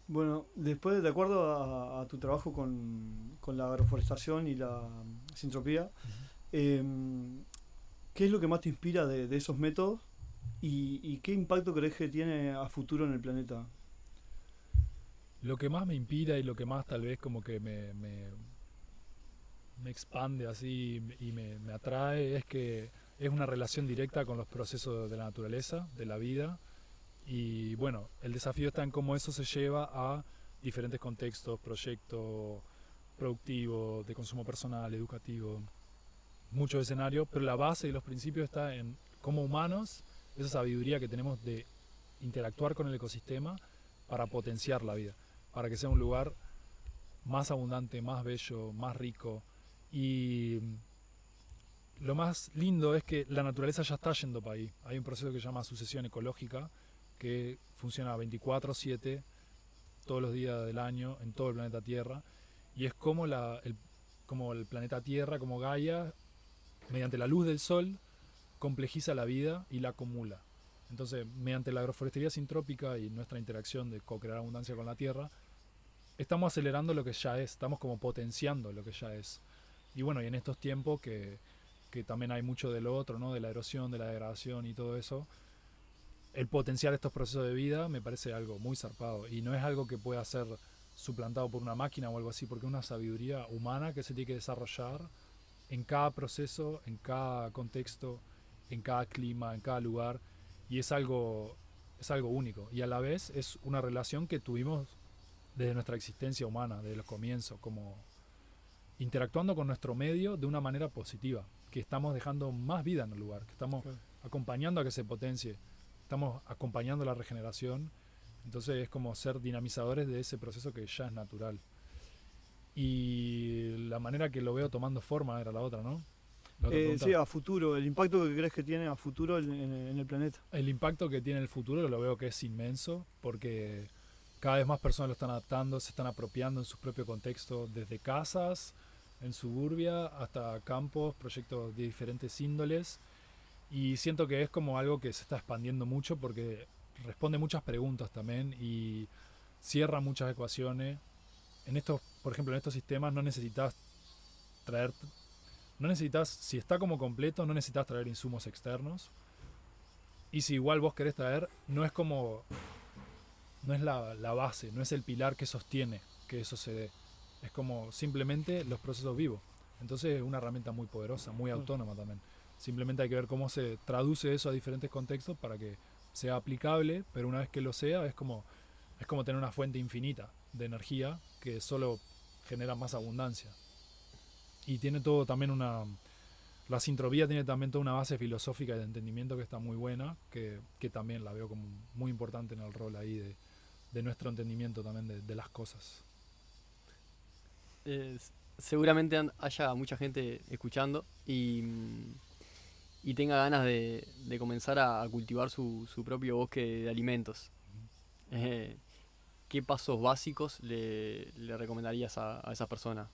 Bueno, después, de acuerdo a tu trabajo con la agroforestación y la sintropía, ¿qué es lo que más te inspira de esos métodos y qué impacto crees que tiene a futuro en el planeta? Lo que más me inspira y lo que más tal vez como que me expande así y me atrae es que es una relación directa con los procesos de la naturaleza, de la vida. Y bueno, el desafío está en cómo eso se lleva a diferentes contextos, proyectos productivos, de consumo personal, educativo, muchos escenarios, pero la base y los principios está en como humanos, esa sabiduría que tenemos de interactuar con el ecosistema para potenciar la vida, para que sea un lugar más abundante, más bello, más rico. Y lo más lindo es que la naturaleza ya está yendo para ahí. Hay un proceso que se llama sucesión ecológica, que funciona 24/7, todos los días del año, en todo el planeta Tierra. Y es como el planeta Tierra, como Gaia, mediante la luz del sol, complejiza la vida y la acumula. Entonces, mediante la agroforestería sintrópica y nuestra interacción de co-crear abundancia con la tierra, estamos acelerando lo que ya es, estamos como potenciando lo que ya es. Y bueno, y en estos tiempos que también hay mucho de lo otro, ¿no? De la erosión, de la degradación y todo eso, el potenciar estos procesos de vida me parece algo muy zarpado. Y no es algo que pueda ser suplantado por una máquina o algo así, porque es una sabiduría humana que se tiene que desarrollar en cada proceso, en cada contexto, en cada clima, en cada lugar. Y es algo único. Y a la vez es una relación que tuvimos desde nuestra existencia humana, desde los comienzos, como interactuando con nuestro medio de una manera positiva, que estamos dejando más vida en el lugar, que estamos acompañando a que se potencie, estamos acompañando la regeneración. Entonces es como ser dinamizadores de ese proceso que ya es natural. Y la manera que lo veo tomando forma era la otra, ¿no? Sí, a futuro, el impacto que crees que tiene a futuro en el planeta. El impacto que tiene el futuro lo veo que es inmenso, porque cada vez más personas lo están adaptando, se están apropiando en su propio contexto, desde casas, en suburbia, hasta campos, proyectos de diferentes índoles. Y siento que es como algo que se está expandiendo mucho porque responde muchas preguntas también y cierra muchas ecuaciones. Por ejemplo, en estos sistemas no necesitas si está como completo, no necesitas traer insumos externos. Y si igual vos querés traer, no es la base, no es el pilar que sostiene que eso se dé. Es como simplemente los procesos vivos. Entonces es una herramienta muy poderosa, muy autónoma también. Simplemente hay que ver cómo se traduce eso a diferentes contextos para que sea aplicable, pero una vez que lo sea, es como tener una fuente infinita de energía que solo genera más abundancia. Y tiene todo también la sintropía tiene también toda una base filosófica y de entendimiento que está muy buena, que también la veo como muy importante en el rol ahí de nuestro entendimiento también de las cosas. Seguramente haya mucha gente escuchando y tenga ganas de comenzar a cultivar su propio bosque de alimentos. ¿Qué pasos básicos le recomendarías a esa persona?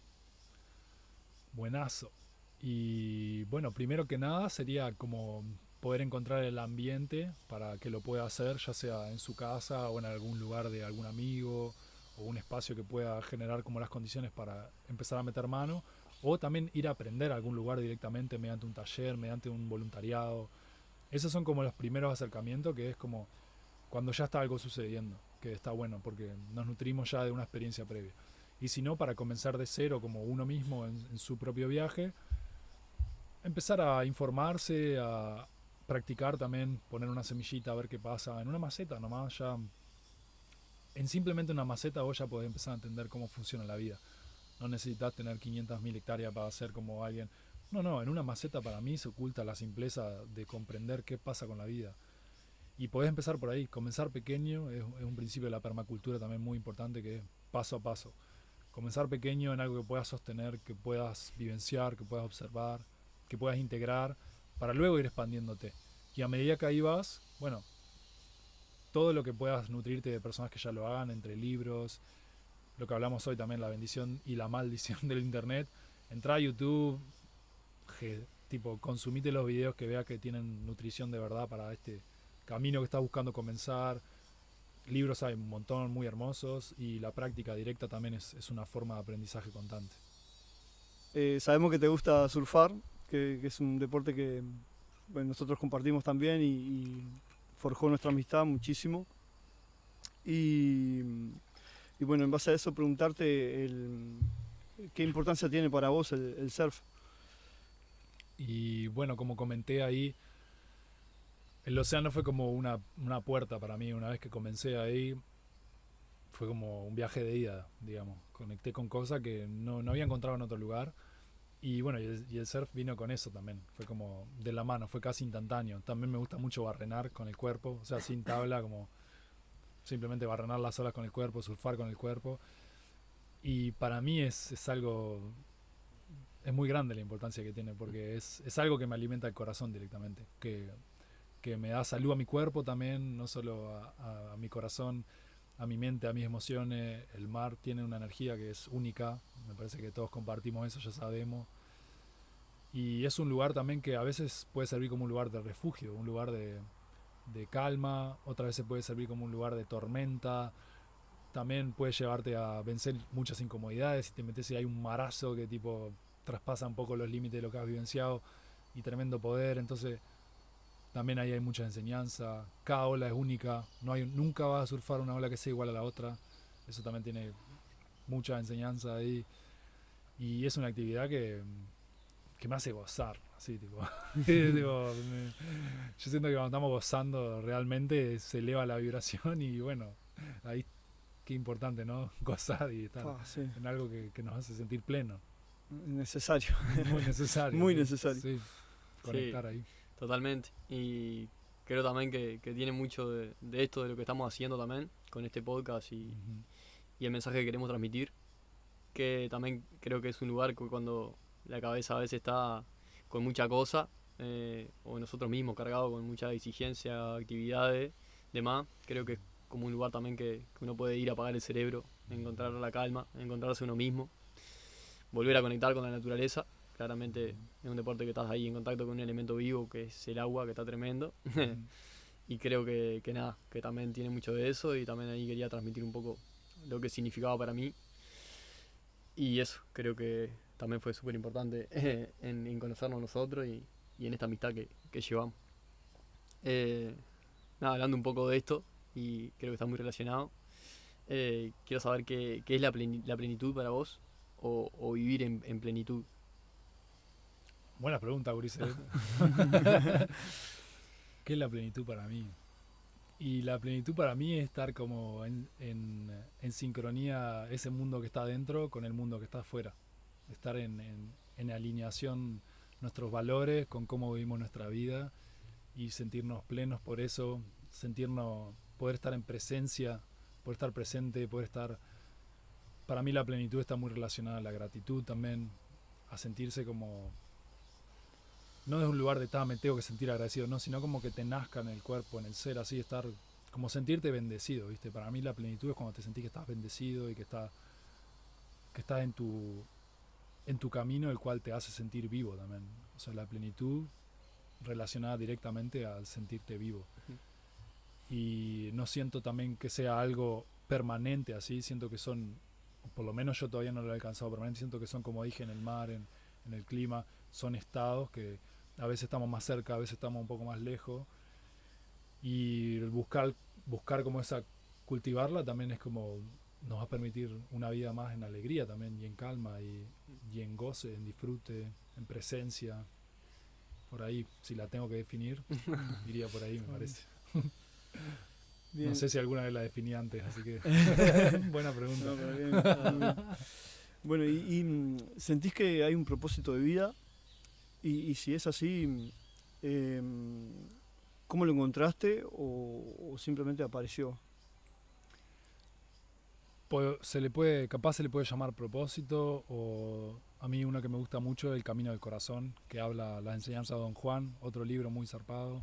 Buenazo. Y bueno, primero que nada sería como poder encontrar el ambiente para que lo pueda hacer, ya sea en su casa o en algún lugar de algún amigo o un espacio que pueda generar como las condiciones para empezar a meter mano, o también ir a aprender a algún lugar directamente mediante un taller, mediante un voluntariado. Esos son como los primeros acercamientos, que es como cuando ya está algo sucediendo, que está bueno porque nos nutrimos ya de una experiencia previa. Y si no, para comenzar de cero como uno mismo en su propio viaje, empezar a informarse, a practicar también, poner una semillita a ver qué pasa en una maceta nomás. Ya en simplemente una maceta vos ya podés empezar a entender cómo funciona la vida. No necesitas tener 500.000 hectáreas para ser como alguien. No, en una maceta para mí se oculta la simpleza de comprender qué pasa con la vida. Y podés empezar por ahí, comenzar pequeño, es un principio de la permacultura también muy importante, que es paso a paso. Comenzar pequeño en algo que puedas sostener, que puedas vivenciar, que puedas observar, que puedas integrar, para luego ir expandiéndote. Y a medida que ahí vas, bueno, todo lo que puedas nutrirte de personas que ya lo hagan, entre libros, lo que hablamos hoy también, la bendición y la maldición del internet. Entrá a YouTube, consumite los videos que veas que tienen nutrición de verdad para este camino que estás buscando comenzar. Libros hay un montón muy hermosos y la práctica directa también es una forma de aprendizaje constante. Sabemos que te gusta surfar, que es un deporte que nosotros compartimos también y forjó nuestra amistad muchísimo. Y bueno, en base a eso preguntarte qué importancia tiene para vos el surf. Y bueno, como comenté ahí, el océano fue como una puerta para mí. Una vez que comencé ahí, fue como un viaje de ida, digamos. Conecté con cosas que no había encontrado en otro lugar. Y bueno, y el surf vino con eso también. Fue como de la mano, fue casi instantáneo. También me gusta mucho barrenar con el cuerpo, o sea, sin tabla, como simplemente barrenar las olas con el cuerpo, surfar con el cuerpo. Y para mí es algo, es muy grande la importancia que tiene, porque es algo que me alimenta el corazón directamente, que me da salud a mi cuerpo también, no solo a mi corazón, a mi mente, a mis emociones. El mar tiene una energía que es única, me parece que todos compartimos eso, ya sabemos. Y es un lugar también que a veces puede servir como un lugar de refugio, un lugar de calma, otras veces puede servir como un lugar de tormenta, también puede llevarte a vencer muchas incomodidades, si te metes y hay un marazo que tipo traspasa un poco los límites de lo que has vivenciado y tremendo poder, entonces también ahí hay mucha enseñanza, cada ola es única, nunca vas a surfar una ola que sea igual a la otra, eso también tiene mucha enseñanza ahí y es una actividad que me hace gozar, así tipo, yo siento que cuando estamos gozando realmente se eleva la vibración y bueno, ahí qué importante, ¿no? Gozar y estar Sí. en algo que nos hace sentir pleno. Necesario. Muy necesario. Muy necesario. Sí, conectar ahí. Totalmente. Y creo también que tiene mucho de esto, de lo que estamos haciendo también con este podcast y el mensaje que queremos transmitir. Que también creo que es un lugar que cuando la cabeza a veces está con mucha cosa, o nosotros mismos cargados con mucha exigencia, actividades, demás, creo que es como un lugar también que uno puede ir a apagar el cerebro, encontrar la calma, encontrarse uno mismo, volver a conectar con la naturaleza. Claramente es un deporte que estás ahí en contacto con un elemento vivo que es el agua, que está tremendo. Y creo que nada, que también tiene mucho de eso y también ahí quería transmitir un poco lo que significaba para mí. Y eso, creo que también fue súper importante en conocernos nosotros y en esta amistad que llevamos. Nada, hablando un poco de esto, y creo que está muy relacionado, quiero saber qué es la plenitud para vos o vivir en plenitud. Buena pregunta, Ulises. ¿Qué es la plenitud para mí? Y la plenitud para mí es estar como en sincronía ese mundo que está adentro con el mundo que está afuera. Estar en alineación nuestros valores con cómo vivimos nuestra vida y sentirnos plenos por eso, poder estar en presencia, poder estar presente, poder estar... Para mí la plenitud está muy relacionada a la gratitud también, a sentirse como... No es un lugar de me tengo que sentir agradecido, no, sino como que te nazca en el cuerpo, en el ser, así estar, como sentirte bendecido, ¿viste? Para mí la plenitud es cuando te sentís que estás bendecido y que estás en tu camino, el cual te hace sentir vivo también. O sea, la plenitud relacionada directamente al sentirte vivo. Y no siento también que sea algo permanente así, siento que son, por lo menos yo todavía no lo he alcanzado permanente, siento que son, como dije, en el mar, en el clima, son estados que a veces estamos más cerca, a veces estamos un poco más lejos, y el buscar como esa, cultivarla también es como nos va a permitir una vida más en alegría también, y en calma, y en goce, en disfrute, en presencia. Por ahí, si la tengo que definir, iría por ahí, me parece. Bien. No sé si alguna vez la definí antes, así que buena pregunta. No, pero bien. Bueno, y ¿sentís que hay un propósito de vida? Y si es así, ¿cómo lo encontraste o simplemente apareció? Capaz se le puede llamar propósito, o a mí uno que me gusta mucho es El Camino del Corazón, que habla la enseñanza de Don Juan, otro libro muy zarpado.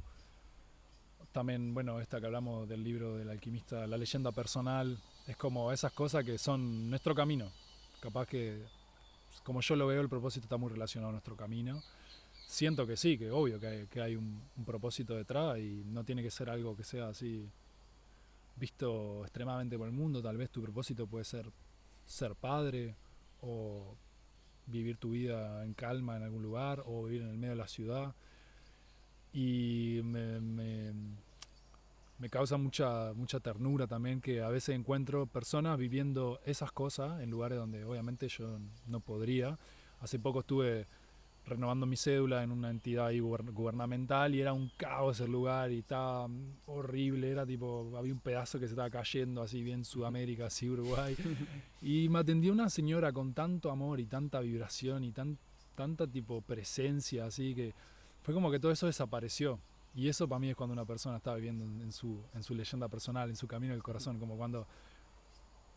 También, bueno, esta que hablamos del libro del alquimista, La leyenda personal, es como esas cosas que son nuestro camino. Capaz que, como yo lo veo, el propósito está muy relacionado a nuestro camino. Siento que sí, que obvio que hay un propósito detrás, y no tiene que ser algo que sea así visto extremadamente por el mundo. Tal vez tu propósito puede ser padre, o vivir tu vida en calma en algún lugar, o vivir en el medio de la ciudad. Y me causa mucha ternura también que a veces encuentro personas viviendo esas cosas en lugares donde obviamente yo no podría. Hace poco estuve renovando mi cédula en una entidad ahí gubernamental y era un caos el lugar y estaba horrible, era tipo, había un pedazo que se estaba cayendo así bien Sudamérica, así Uruguay, y me atendió una señora con tanto amor y tanta vibración y tanta tipo presencia, así que fue como que todo eso desapareció. Y eso para mí es cuando una persona está viviendo en su leyenda personal, en su camino del corazón, como cuando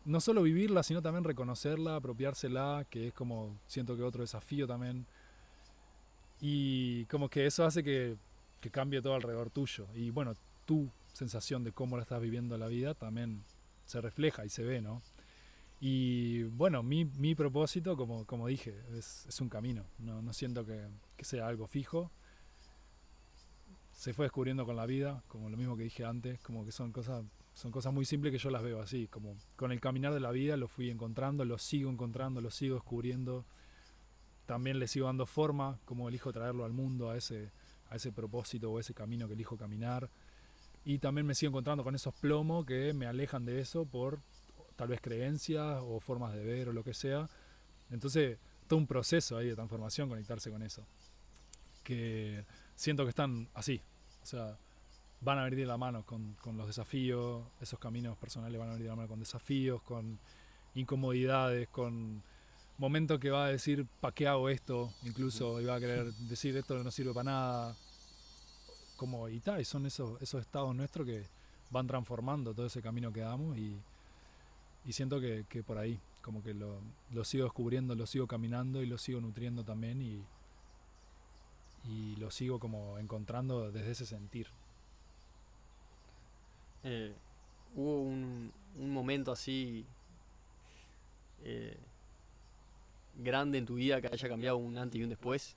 no solo vivirla, sino también reconocerla, apropiársela, que es como, siento que otro desafío también. Y como que eso hace que cambie todo alrededor tuyo. Y bueno, tu sensación de cómo la estás viviendo la vida también se refleja y se ve, ¿no? Y bueno, mi propósito, como dije, es un camino. No siento que sea algo fijo. Se fue descubriendo con la vida, como lo mismo que dije antes, como que son cosas muy simples que yo las veo así, como con el caminar de la vida lo fui encontrando, lo sigo descubriendo, también le sigo dando forma, como elijo traerlo al mundo, a ese propósito o ese camino que elijo caminar, y también me sigo encontrando con esos plomos que me alejan de eso por tal vez creencias o formas de ver o lo que sea. Entonces, todo un proceso ahí de transformación, conectarse con eso, que siento que están así, o sea, van a venir de la mano con los desafíos, esos caminos personales van a venir de la mano con desafíos, con incomodidades, con momentos que va a decir, ¿para qué hago esto? Incluso y va a querer decir, esto no sirve para nada. Como, y son esos estados nuestros que van transformando todo ese camino que damos y siento que por ahí, como que lo sigo descubriendo, lo sigo caminando y lo sigo nutriendo también y lo sigo como encontrando desde ese sentir. ¿Hubo un momento así grande en tu vida que haya cambiado un antes y un después?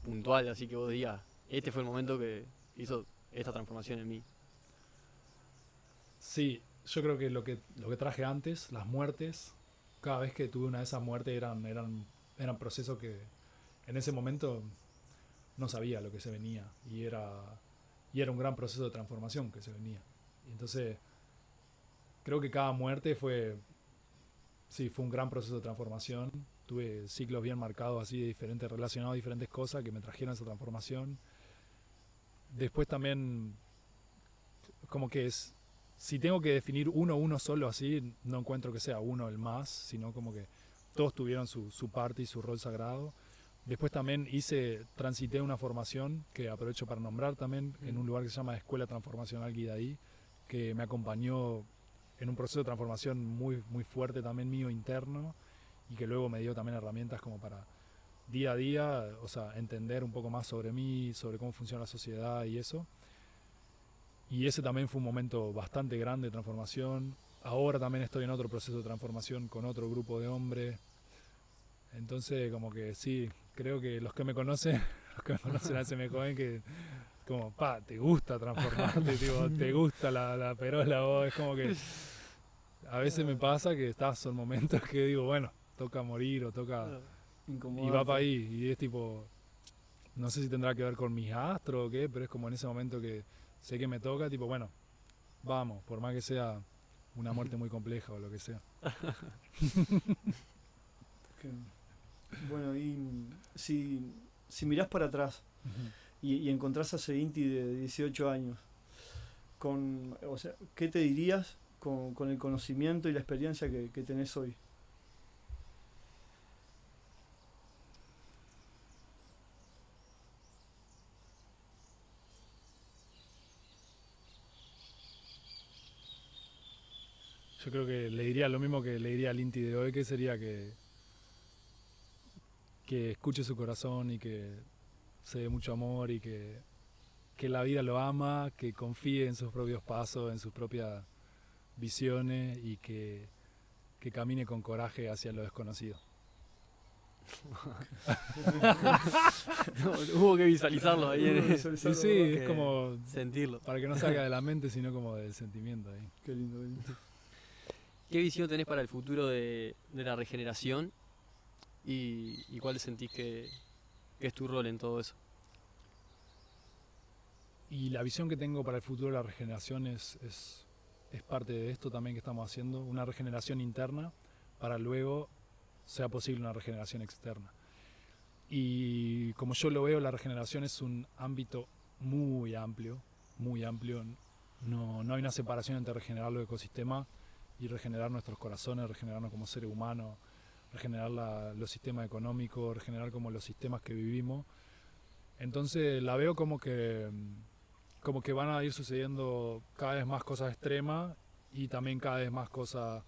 Puntual, así que vos digas, este fue el momento que hizo esta transformación en mí. Sí, yo creo que lo que traje antes, las muertes, cada vez que tuve una de esas muertes eran procesos que en ese momento no sabía lo que se venía y era un gran proceso de transformación que se venía. Y entonces creo que cada muerte fue un gran proceso de transformación. Tuve ciclos bien marcados así de diferentes, relacionados a diferentes cosas que me trajeron esa transformación. Después también como que si tengo que definir uno solo así, no encuentro que sea uno el más, sino como que todos tuvieron su parte y su rol sagrado. Después también transité una formación que aprovecho para nombrar también en un lugar que se llama Escuela Transformacional Guidaí, que me acompañó en un proceso de transformación muy, muy fuerte también mío interno y que luego me dio también herramientas como para día a día, o sea, entender un poco más sobre mí, sobre cómo funciona la sociedad y eso. Y ese también fue un momento bastante grande de transformación. Ahora también estoy en otro proceso de transformación con otro grupo de hombres. Entonces, como que sí, creo que los que me conocen hace me joven que como, te gusta transformarte, tipo, te gusta la perola vos, es como que a veces me pasa que son momentos que digo, bueno, toca morir o toca y va para ahí, y es tipo, no sé si tendrá que ver con mis astros o qué, pero es como en ese momento que sé que me toca, tipo, bueno, vamos, por más que sea una muerte muy compleja o lo que sea. Bueno, y si mirás para atrás y encontrás a ese Inti de 18 años, o sea, ¿qué te dirías con el conocimiento y la experiencia que tenés hoy? Yo creo que le diría lo mismo que le diría al Inti de hoy, que sería que escuche su corazón y que se dé mucho amor y que la vida lo ama, que confíe en sus propios pasos, en sus propias visiones y que camine con coraje hacia lo desconocido. No, hubo que visualizarlo ahí. Sí, es como sentirlo. Para que no salga de la mente, sino como del sentimiento ahí. Qué lindo, qué lindo. ¿Qué visión tenés para el futuro de la regeneración y cuál sentís que es tu rol en todo eso? Y la visión que tengo para el futuro de la regeneración es parte de esto también que estamos haciendo, una regeneración interna para luego sea posible una regeneración externa. Y como yo lo veo, la regeneración es un ámbito muy amplio, muy amplio. No hay una separación entre regenerar los ecosistemas y regenerar nuestros corazones, regenerarnos como seres humanos, regenerar los sistemas económicos, regenerar como los sistemas que vivimos. Entonces la veo como que van a ir sucediendo cada vez más cosas extremas y también cada vez más cosas,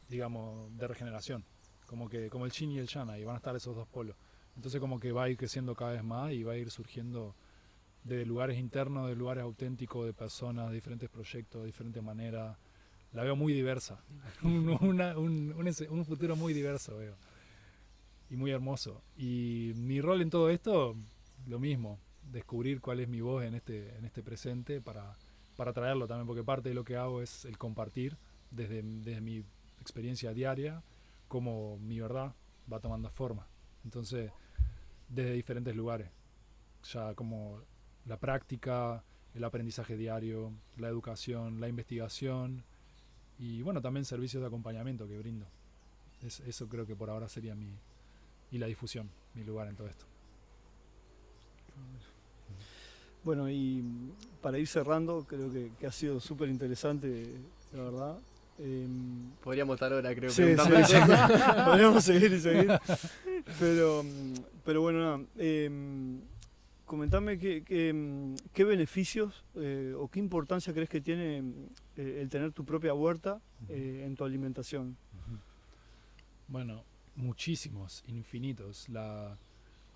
digamos, de regeneración. Como el yin y el yang, y van a estar esos dos polos. Entonces como que va a ir creciendo cada vez más y va a ir surgiendo de lugares internos, de lugares auténticos, de personas, de diferentes proyectos, de diferentes maneras, la veo muy diversa. Un futuro muy diverso veo. Y muy hermoso. Y mi rol en todo esto, lo mismo, descubrir cuál es mi voz en este presente para traerlo también, porque parte de lo que hago es el compartir desde mi experiencia diaria, cómo mi verdad va tomando forma. Entonces, desde diferentes lugares, ya como la práctica, el aprendizaje diario, la educación, la investigación y bueno, también servicios de acompañamiento que brindo. Eso creo que por ahora sería y la difusión, mi lugar en todo esto. Bueno, y para ir cerrando, creo que ha sido súper interesante, la verdad. Podríamos estar ahora, creo, sí, preguntando sí, podríamos seguir y seguir. Pero bueno, nada. Comentame qué beneficios o qué importancia crees que tiene el tener tu propia huerta en tu alimentación. Bueno, muchísimos, infinitos.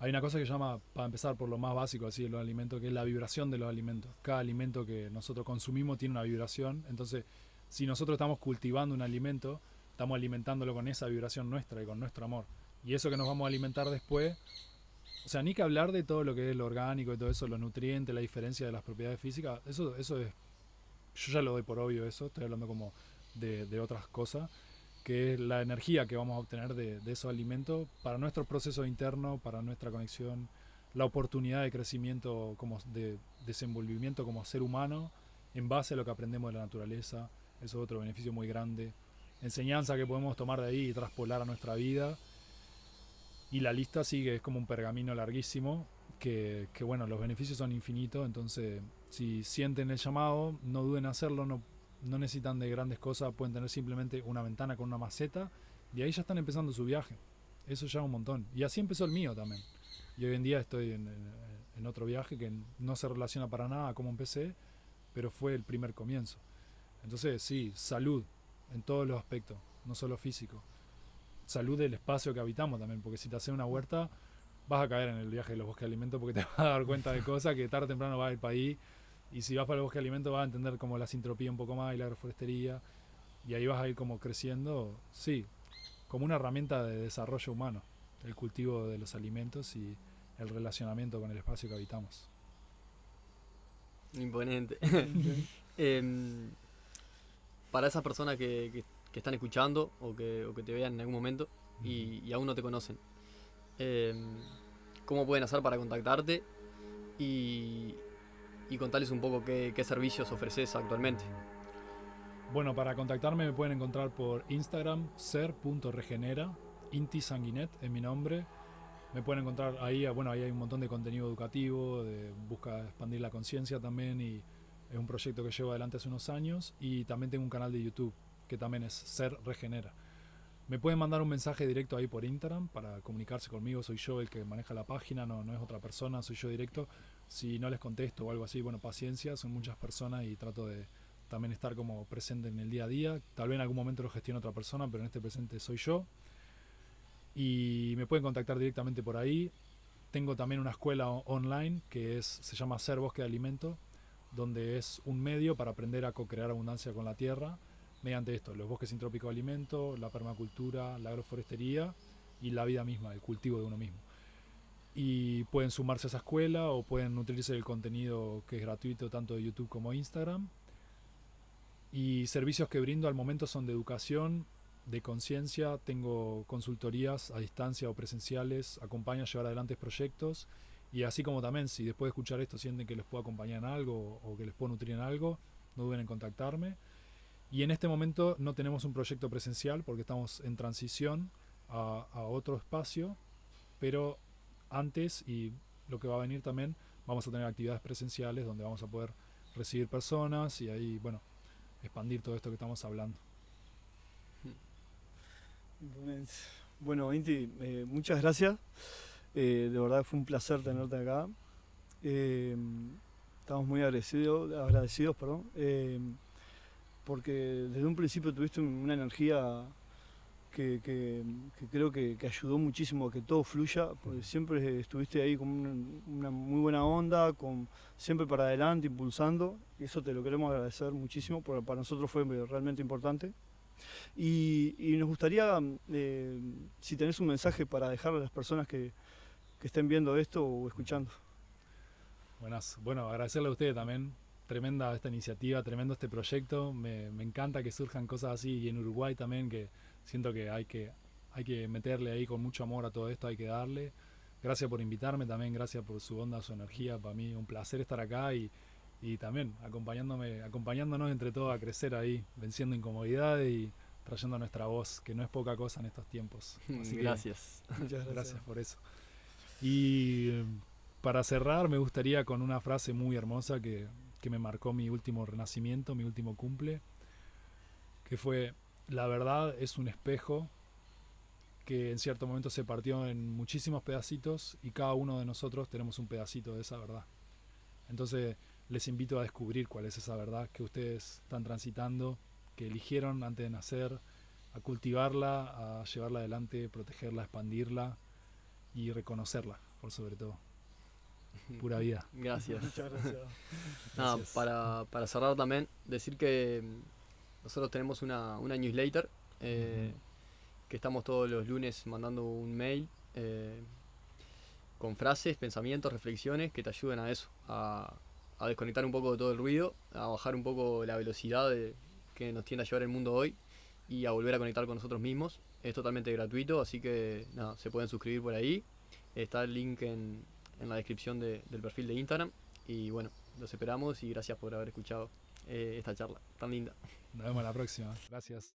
Hay una cosa que se llama, para empezar por lo más básico así de los alimentos, que es la vibración de los alimentos. Cada alimento que nosotros consumimos tiene una vibración, entonces si nosotros estamos cultivando un alimento, estamos alimentándolo con esa vibración nuestra y con nuestro amor. Y eso que nos vamos a alimentar después, o sea, ni que hablar de todo lo que es lo orgánico y todo eso, los nutrientes, la diferencia de las propiedades físicas, eso es, yo ya lo doy por obvio eso, estoy hablando como de otras cosas, que es la energía que vamos a obtener de esos alimentos para nuestro proceso interno, para nuestra conexión, la oportunidad de crecimiento, como de desenvolvimiento como ser humano, en base a lo que aprendemos de la naturaleza. Eso es otro beneficio muy grande. Enseñanza que podemos tomar de ahí y traspolar a nuestra vida. Y la lista sigue, es como un pergamino larguísimo, que bueno, los beneficios son infinitos, entonces si sienten el llamado, no duden en hacerlo, no necesitan de grandes cosas, pueden tener simplemente una ventana con una maceta y ahí ya están empezando su viaje. Eso ya es un montón. Y así empezó el mío también. Y hoy en día estoy en otro viaje que no se relaciona para nada a cómo empecé, pero fue el primer comienzo. Entonces sí, salud en todos los aspectos, no solo físico. Salud del espacio que habitamos también, porque si te haces una huerta vas a caer en el viaje de los bosques de alimentos porque te vas a dar cuenta de cosas que tarde o temprano vas a ir para ahí. Y si vas para el bosque de alimentos vas a entender como la sintropía un poco más y la agroforestería. Y ahí vas a ir como creciendo, sí, como una herramienta de desarrollo humano. El cultivo de los alimentos y el relacionamiento con el espacio que habitamos. Imponente. Para esas personas que están escuchando o que te vean en algún momento y aún no te conocen, ¿cómo pueden hacer para contactarte? Y contarles un poco qué servicios ofreces actualmente. Bueno, para contactarme me pueden encontrar por Instagram, ser.regenera, Inti Sanguinet es mi nombre. Me pueden encontrar ahí, bueno, ahí hay un montón de contenido educativo, busca expandir la conciencia también y es un proyecto que llevo adelante hace unos años y también tengo un canal de YouTube que también es Ser Regenera. Me pueden mandar un mensaje directo ahí por Instagram para comunicarse conmigo, soy yo el que maneja la página, no es otra persona, soy yo directo. Si no les contesto o algo así, bueno, paciencia, son muchas personas y trato de también estar como presente en el día a día. Tal vez en algún momento lo gestione otra persona, pero en este presente soy yo. Y me pueden contactar directamente por ahí. Tengo también una escuela online que se llama Ser Bosque de Alimento, donde es un medio para aprender a co-crear abundancia con la tierra mediante esto, los bosques sintrópicos de alimento, la permacultura, la agroforestería y la vida misma, el cultivo de uno mismo. Y pueden sumarse a esa escuela o pueden nutrirse del contenido que es gratuito tanto de YouTube como Instagram. Y servicios que brindo al momento son de educación, de conciencia, tengo consultorías a distancia o presenciales, acompaño a llevar adelante proyectos y así como también si después de escuchar esto sienten que les puedo acompañar en algo o que les puedo nutrir en algo, no duden en contactarme. Y en este momento no tenemos un proyecto presencial porque estamos en transición a otro espacio, pero antes y lo que va a venir también vamos a tener actividades presenciales donde vamos a poder recibir personas y ahí, bueno, expandir todo esto que estamos hablando. Bueno, Inti, muchas gracias. De verdad fue un placer tenerte acá. Estamos muy agradecidos, porque desde un principio tuviste una energía que creo que ayudó muchísimo a que todo fluya, porque siempre estuviste ahí con una muy buena onda, siempre para adelante, impulsando, y eso te lo queremos agradecer muchísimo, porque para nosotros fue realmente importante. Y nos gustaría, si tenés un mensaje para dejarle a las personas que estén viendo esto o escuchando. Buenas. Bueno, agradecerle a ustedes también. Tremenda esta iniciativa, tremendo este proyecto. Me encanta que surjan cosas así, y en Uruguay también, que siento que hay que meterle ahí con mucho amor a todo esto, hay que darle. Gracias por invitarme también, gracias por su onda, su energía. Para mí un placer estar acá y también acompañándonos entre todos a crecer ahí, venciendo incomodidades y trayendo nuestra voz, que no es poca cosa en estos tiempos. Así Gracias. Muchas gracias por eso. Y para cerrar, me gustaría con una frase muy hermosa que me marcó mi último renacimiento, mi último cumple, que fue: la verdad es un espejo que en cierto momento se partió en muchísimos pedacitos y cada uno de nosotros tenemos un pedacito de esa verdad. Entonces les invito a descubrir cuál es esa verdad que ustedes están transitando, que eligieron antes de nacer, a cultivarla, a llevarla adelante, protegerla, expandirla y reconocerla, por sobre todo. Pura vida. Gracias. Muchas gracias. Nada, para cerrar también, decir que nosotros tenemos una newsletter que estamos todos los lunes mandando un mail con frases, pensamientos, reflexiones que te ayuden a eso, a desconectar un poco de todo el ruido, a bajar un poco la velocidad que nos tiende a llevar el mundo hoy y a volver a conectar con nosotros mismos. Es totalmente gratuito, así que nada, se pueden suscribir por ahí. Está el link en la descripción del perfil de Instagram. Y bueno, los esperamos y gracias por haber escuchado esta charla tan linda. Nos vemos la próxima. Gracias.